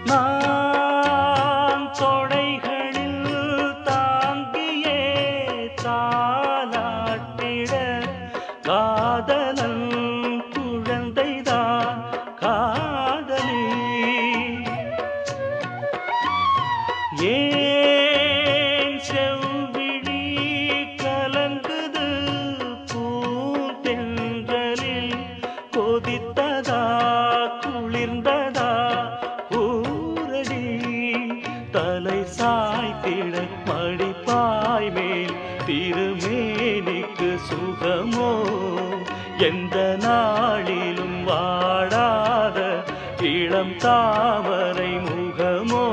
நான் தொடைகளில் தாங்கியே தாலாட்டிட காதலன் குழந்தைதான் காதலி ஏன் செவ்விழி கலங்குது பூந்தென்றலில் கொதித்ததா குளிர்ந்ததா ஊரடி தலை சாய்த்திட மடிப்பாய் மேல் திருமேனிக்கு சுகமோ எந்த நாளிலும் வாடாத இளம் தாமரை முகமோ